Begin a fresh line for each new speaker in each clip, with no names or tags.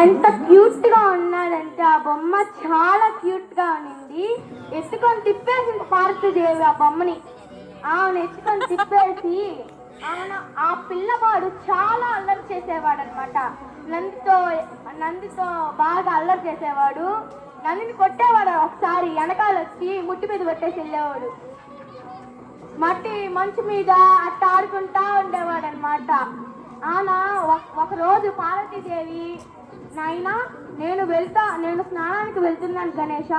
ఎంత క్యూట్ గా ఉన్నాడంటే ఆ బొమ్మ చాలా క్యూట్ గా ఉండింది. ఎత్తుకొని తిప్పేసింది పార్వతీదేవి ఆ బొమ్మని. ఆమెను ఎత్తుకొని తిప్పేసి ఆ పిల్లవాడు చాలా అల్లరి చేసేవాడు అనమాట. నందితో బాగా అల్లరి చేసేవాడు. నందిని కొట్టేవాడు. ఒకసారి వెనకాల వచ్చి ముట్టి మీద కొట్టేసి వెళ్ళేవాడు. మంచు మీద అట్ట ఆడుకుంటా ఉండేవాడు అనమాట. ఒక రోజు పార్వతీదేవి, నాయనా నేను స్నానానికి వెళ్తున్నాను గణేష,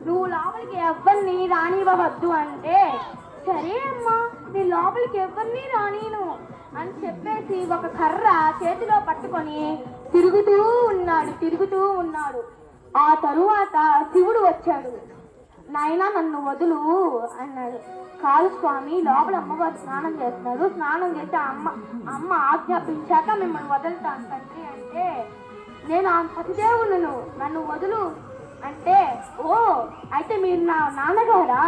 నువ్వు లోపలికి ఎవరిని రానివ్వవద్దు అంటే, సరే అమ్మా నేను లోపలికి ఎవరిని రానిను అని చెప్పేసి ఒక కర్ర చేతిలో పట్టుకొని తిరుగుతూ ఉన్నాడు. ఆ తరువాత శివుడు వచ్చాడు. నాయనా నన్ను వదులు అన్నాడు. కాదు స్వామి, లోపల అమ్మగారు స్నానం చేస్తున్నారు, స్నానం చేసి అమ్మ ఆజ్ఞాపించాక మిమ్మల్ని వదులుతాను తండ్రి అంటే, నేను ఆ పతిదేవులను, నన్ను వదులు అంటే, ఓ అయితే మీరు నా నాన్నగారా?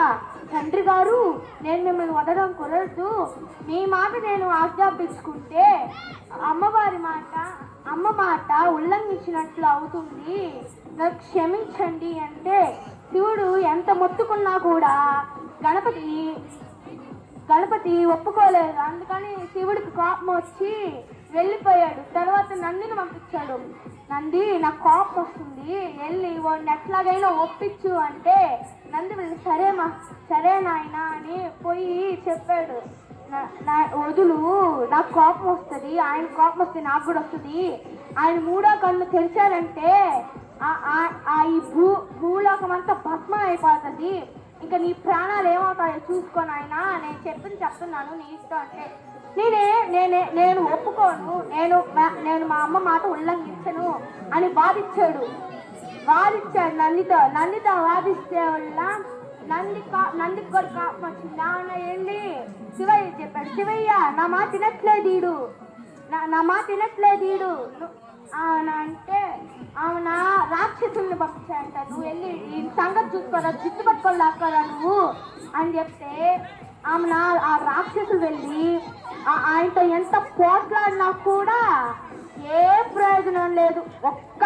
తండ్రి గారు, నేను మిమ్మల్ని వదలడం కుదరదు, మీ మాట నేను ఆజ్ఞాపించుకుంటే అమ్మ మాట ఉల్లంఘించినట్లు అవుతుంది, నాకు క్షమించండి అంటే, శివుడు ఎంత మొత్తుకున్నా కూడా గణపతి ఒప్పుకోలేదు. అందుకని శివుడికి కోపం వచ్చి వెళ్ళిపోయాడు. తర్వాత నందిని పంపించాడు. నంది, నాకు కోపం వస్తుంది, వెళ్ళి వాడిని ఎట్లాగైనా ఒప్పించు అంటే, నంది వెళ్ళి సరే నాయన అని పోయి చెప్పాడు. వదులు, నాకు కోపం వస్తుంది, ఆయన కోపం వస్తే నాకు కూడా వస్తుంది, ఆయన మూడో కన్ను తెరిచారంటే ఈ భూలోకం అంతా భస్మం అయిపోతుంది, ఇంకా నీ ప్రాణాలు ఏమవుతాయో చూసుకొని ఆయన, నేను చెప్తున్నాను నీ ఇష్టం అంటే, నేను ఒప్పుకోను, నేను మా అమ్మ మాట ఉల్లంఘించను అని వాదిచ్చాడు. నందితో వాదిస్తే వల్ల నందికి కూడా కోపం వచ్చింది. ఆమె వెళ్ళి శివయ్య చెప్పాడు, శివయ్య నా మాట తినట్లేదు అవునా అంటే, అవునా రాక్షసుల్ని పంపించాయంట, నువ్వు వెళ్ళి ఈ సంగతి చూసుకోరా, జిట్టు పట్టుకొని లాక్కోరా నువ్వు అని చెప్తే, ఆ రాక్షసులు వెళ్ళి ఆయనతో ఎంత పోట్లాడినా కూడా ఏ ప్రయోజనం లేదు. ఒక్క